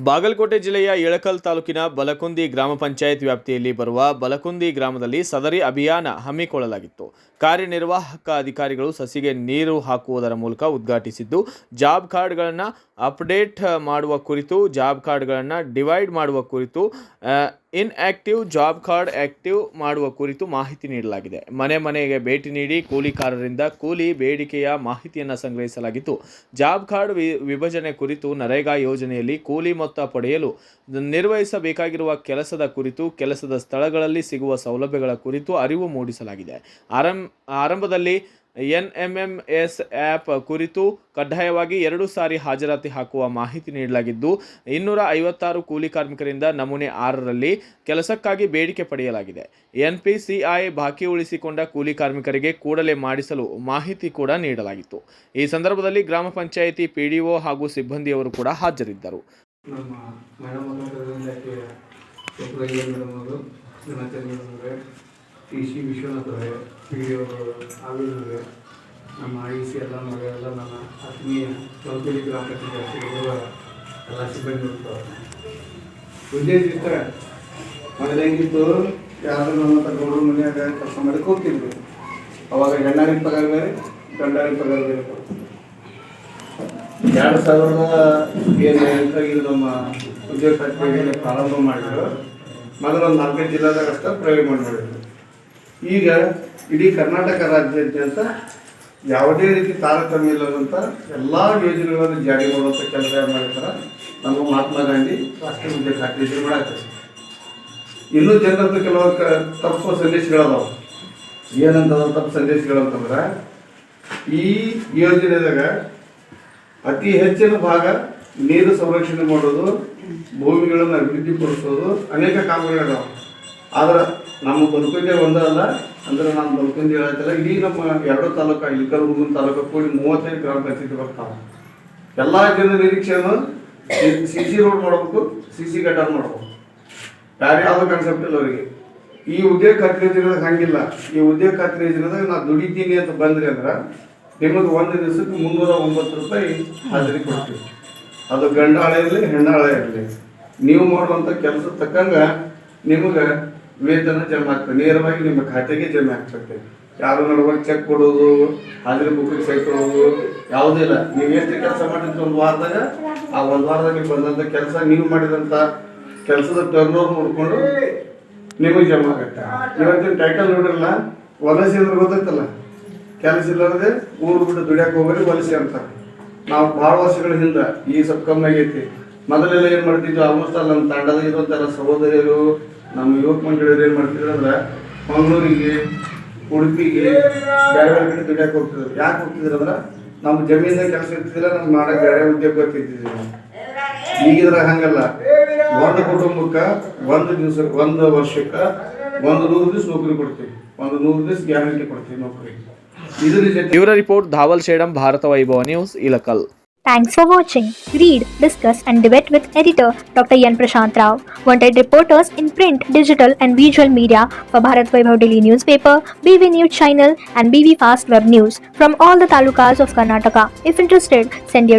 ಬಾಗಲಕೋಟೆ ಜಿಲ್ಲೆಯ ಇಳಕಲ್ ತಾಲೂಕಿನ ಬಲಕುಂದಿ ಗ್ರಾಮ ಪಂಚಾಯತ್ ವ್ಯಾಪ್ತಿಯಲ್ಲಿ ಬರುವ ಬಲಕುಂದಿ ಗ್ರಾಮದಲ್ಲಿ ಸದರಿ ಅಭಿಯಾನ ಹಮ್ಮಿಕೊಳ್ಳಲಾಗಿತ್ತು. ಕಾರ್ಯನಿರ್ವಾಹಕ ಅಧಿಕಾರಿಗಳು ಸಸಿಗೆ ನೀರು ಹಾಕುವುದರ ಮೂಲಕ ಉದ್ಘಾಟಿಸಿದ್ದು, ಜಾಬ್ ಕಾರ್ಡ್ಗಳನ್ನು ಅಪ್ಡೇಟ್ ಮಾಡುವ ಕುರಿತು, ಜಾಬ್ ಕಾರ್ಡ್ಗಳನ್ನು ಡಿವೈಡ್ ಮಾಡುವ ಕುರಿತು, ಇನ್ಆಕ್ಟಿವ್ ಜಾಬ್ ಕಾರ್ಡ್ ಆಕ್ಟಿವ್ ಮಾಡುವ ಕುರಿತು ಮಾಹಿತಿ ನೀಡಲಾಗಿದೆ. ಮನೆ ಮನೆಗೆ ಭೇಟಿ ನೀಡಿ ಕೂಲಿಕಾರರಿಂದ ಕೂಲಿ ಬೇಡಿಕೆಯ ಮಾಹಿತಿಯನ್ನು ಸಂಗ್ರಹಿಸಲಾಗಿತ್ತು. ಜಾಬ್ ಕಾರ್ಡ್ ವಿಭಜನೆ ಕುರಿತು, ನರೇಗಾ ಯೋಜನೆಯಲ್ಲಿ ಕೂಲಿ ಮೊತ್ತ ಪಡೆಯಲು ನಿರ್ವಹಿಸಬೇಕಾಗಿರುವ ಕೆಲಸದ ಕುರಿತು, ಕೆಲಸದ ಸ್ಥಳಗಳಲ್ಲಿ ಸಿಗುವ ಸೌಲಭ್ಯಗಳ ಕುರಿತು ಅರಿವು ಮೂಡಿಸಲಾಗಿದೆ. ಆರಂಭದಲ್ಲಿ NMMS ಆ್ಯಪ್ ಕುರಿತು ಕಡ್ಡಾಯವಾಗಿ 2 ಸಾರಿ ಹಾಜರಾತಿ ಹಾಕುವ ಮಾಹಿತಿ ನೀಡಲಾಗಿದ್ದು, 256 ಕೂಲಿ ಕಾರ್ಮಿಕರಿಂದ ನಮೂನೆ 6ರಲ್ಲಿ ಕೆಲಸಕ್ಕಾಗಿ ಬೇಡಿಕೆ ಪಡೆಯಲಾಗಿದೆ. NPCI ಬಾಕಿ ಉಳಿಸಿಕೊಂಡ ಕೂಲಿ ಕಾರ್ಮಿಕರಿಗೆ ಕೂಡಲೇ ಮಾಡಿಸಲು ಮಾಹಿತಿ ಕೂಡ ನೀಡಲಾಗಿತ್ತು. ಈ ಸಂದರ್ಭದಲ್ಲಿ ಗ್ರಾಮ ಪಂಚಾಯಿತಿ PDO ಹಾಗೂ ಸಿಬ್ಬಂದಿಯವರು ಕೂಡ ಹಾಜರಿದ್ದರು. TC ವಿಶ್ವನಾಥವ್ರೆ, PDO ಆವಿನವ್ರೆ, ನಮ್ಮ IC ಎಲ್ಲ ನನ್ನ ಆತ್ಮೀಯ ಚೌಕಲಿ ಗ್ರಾಮ ಪಂಚಾಯತ್ ಎಲ್ಲ ಸಿಬ್ಬಂದಿ ಇರ್ತಾರೆ. ಉದ್ದೇಶ ಇಷ್ಟ ಮೊದಲೇಗಿತ್ತು, ಯಾರು ನನ್ನ ಗೌಡ್ರ ಮನೆಯಾಗ ಕೆಲಸ ಮಾಡಕ್ಕೆ ಹೋಗ್ತಿದ್ರು. ಅವಾಗ ಹೆಣ್ಣಾರಿನ ಪಗಾರ ಬೇರೆ, ಗಂಡಾರಿನ ಪಗಾರ ಬೇರೆ ಕೊಡ್ತಿದ್ರು. 2007 ನಮ್ಮ ಉದ್ಯೋಗ ಖಾತೆ ಪ್ರಾರಂಭ ಮಾಡಿದ್ರು. ಮೊದಲೊಂದು 4 ಜಿಲ್ಲಾದಾಗ ಅಷ್ಟೇ ಪ್ರಯೋಗ ಮಾಡಿದ್ರು. ಈಗ ಇಡೀ ಕರ್ನಾಟಕ ರಾಜ್ಯಾದ್ಯಂತ ಯಾವುದೇ ರೀತಿ ತಾರತಮ್ಯ ಇಲ್ಲದಂಥ ಎಲ್ಲ ಯೋಜನೆಗಳನ್ನು ಜಾರಿ ಮಾಡುವಂಥ ಕೆಲಸ ಮಾಡಿರ್ತಾರೆ. ನಮ್ಮ ಮಹಾತ್ಮ ಗಾಂಧಿ ರಾಷ್ಟ್ರೀಯ ಉದ್ಯೋಗ ಖಾತೆ ಯೋಜನೆ ಮಾಡಾಕ್ತಾರೆ. ಇನ್ನೂ ಜನರದ್ದು ಕೆಲವು ತಪ್ಪು ಸಂದೇಶಗಳದಾವ. ಏನಂತ ತಪ್ಪು ಸಂದೇಶಗಳಂತಂದ್ರೆ, ಈ ಯೋಜನೆದಾಗ ಅತಿ ಹೆಚ್ಚಿನ ಭಾಗ ನೀರು ಸಂರಕ್ಷಣೆ ಮಾಡೋದು, ಭೂಮಿಗಳನ್ನು ಅಭಿವೃದ್ಧಿಪಡಿಸೋದು, ಅನೇಕ ಕಾಮಗಾರಿಗಳದಾವ. ಆದ್ರೆ ನಮ್ಮ ಬಲಕುಂದಿ ಒಂದಲ್ಲ, ಅಂದ್ರೆ ನಾನು ಬಲಕುಂದಿ ಹೇಳತ್ತಿಲ್ಲ, ಇಡೀ ನಮ್ಮ 2 ತಾಲೂಕು, ಇಳಕಲ್ ಹುಡುಗನ ತಾಲೂಕು ಕೂಡಿ 35 ಗ್ರಾಮ ಪಂಚಾಯತಿ ಬರ್ತಾವೆ. ಎಲ್ಲ ಜನರ ನಿರೀಕ್ಷೆಯನ್ನು CC ರೋಡ್ ಮಾಡಬೇಕು, CC ಗಟಾರ್ ಮಾಡಬೇಕು. ಬೇರೆ ಯಾವುದೋ ಕಾನ್ಸೆಪ್ಟ್ ಇಲ್ಲ ಅವರಿಗೆ. ಈ ಉದ್ಯೋಗ ಖಾತ್ರಿ ಯೋಜನೆದಾಗ ಹಂಗಿಲ್ಲ. ಈ ಉದ್ಯೋಗ ಖಾತ್ರಿ ಯೋಜನೆದಾಗ ನಾನು ದುಡಿತೀನಿ ಅಂತ ಬಂದ್ರಿ ಅಂದ್ರೆ ನಿಮಗೆ ಒಂದು ದಿವಸಕ್ಕೆ 309 ರೂಪಾಯಿ ಹಾಜರಿ ಕೊಡ್ತೀವಿ. ಅದು ಗಂಡಾಳೆ ಇರಲಿ, ಹೆಣ್ಣಾಳೆ ಇರಲಿ, ನೀವು ಮಾಡುವಂಥ ಕೆಲಸ ತಕ್ಕಂಗ ನಿಮಗೆ ವೇತನ ಜಮಾ ಆಗ್ತದೆ. ನೇರವಾಗಿ ನಿಮ್ಮ ಖಾತೆಗೆ ಜಮಾ ಆಗ್ತದೆ. ಯಾರು ನಡುವಾಗ ಚೆಕ್ ಕೊಡೋದು, ಹಾಜರಿ ಬುಕ್ಕಿಗೆ ಸಹಿ ಕೊಡೋದು ಯಾವುದೇ ಇಲ್ಲ. ನೀವು ಎಷ್ಟು ಕೆಲಸ ಮಾಡಿದ್ರೆ ಒಂದು ವಾರದಾಗ, ಆ ಒಂದು ವಾರದಾಗ ನೀವು ಬಂದಂಥ ಕೆಲಸ, ನೀವು ಮಾಡಿದಂಥ ಕೆಲಸದ ಟರ್ನ್ ಓವರ್ ನೋಡಿಕೊಂಡು ನಿಮಗೆ ಜಮಾ ಆಗುತ್ತೆ. ಇವತ್ತಿನ ಟೈಟಲ್ ನೋಡಿರಲ್ಲ, ವಲಸೆ ಅಂದ್ರೆ ಗೊತ್ತೈತಲ್ಲ, ಕೆಲಸ ಇಲ್ಲದೆ ಊರು ಬಿಟ್ಟು ದುಡಿಯಕ್ಕೆ ಹೋಗೋರಿ ವಲಸೆ ಅಂತಾರೆ. ನಾವು ಭಾಳ ವರ್ಷಗಳ ಹಿಂದೆ, ಈ ಸ್ವಲ್ಪ ಕಮ್ಮಿ ಆಗೈತಿ. ಮೊದಲೆಲ್ಲ ಏನು ಮಾಡ್ತಿದ್ವಿ, ಆಲ್ಮೋಸ್ಟ್ ಅಲ್ಲಿ ನಮ್ಮ ತಂಡದ ಇರುವಂತೆಲ್ಲ ಸಹೋದರಿಯರು, ನಮ್ಮ ಯುವಕ ಮಂಡಳಿಯರು ಏನು ಮಾಡ್ತಿದ್ರು ಅಂದ್ರೆ, ಮಂಗಳೂರಿಗೆ, ಉಡುಪಿಗೆ, ಬೇರೆ ಬೇರೆ ಕಡೆ ದುಡಿಯಕ್ಕೆ ಹೋಗ್ತಿದ್ರು. ಯಾಕೆ ಹೋಗ್ತಿದ್ರು ಅಂದ್ರೆ, ನಮ್ಮ ಜಮೀನಾಗ ಕೆಲಸ ಇರ್ತಿದ್ದಿಲ್ಲ, ನಮ್ಮ ಮಾಡಕ್ಕೆ ಬೇರೆ ಉದ್ಯೋಗ ಬರ್ತಿದ್ದಿಲ್ಲ. ಈಗಿದ್ರಾಗ ಹಂಗಲ್ಲ. ಒಂದು ಕುಟುಂಬಕ್ಕೆ ಒಂದು ದಿವಸ, ಒಂದು ವರ್ಷಕ್ಕೆ 100 ದಿವಸ ನೌಕರಿ ಕೊಡ್ತೀವಿ, 100 ದಿವಸ ಗ್ಯಾರಂಟಿ ಕೊಡ್ತೀವಿ ನೌಕರಿ. ಬ್ಯೂರೋ ರಿಪೋರ್ಟ್, ಧಾವಲ್ ಶೇಡಂ, ಭಾರತ ವೈಭವ news, Ilkal. Thanks for watching. Read, discuss and debate with editor Dr. Yan Prashant Rao. Wanted reporters in print, digital and visual media for Bharat Vaibhav Daily Newspaper, BV News Channel and BV Fast Web News from all the talukas of Karnataka. If interested, send your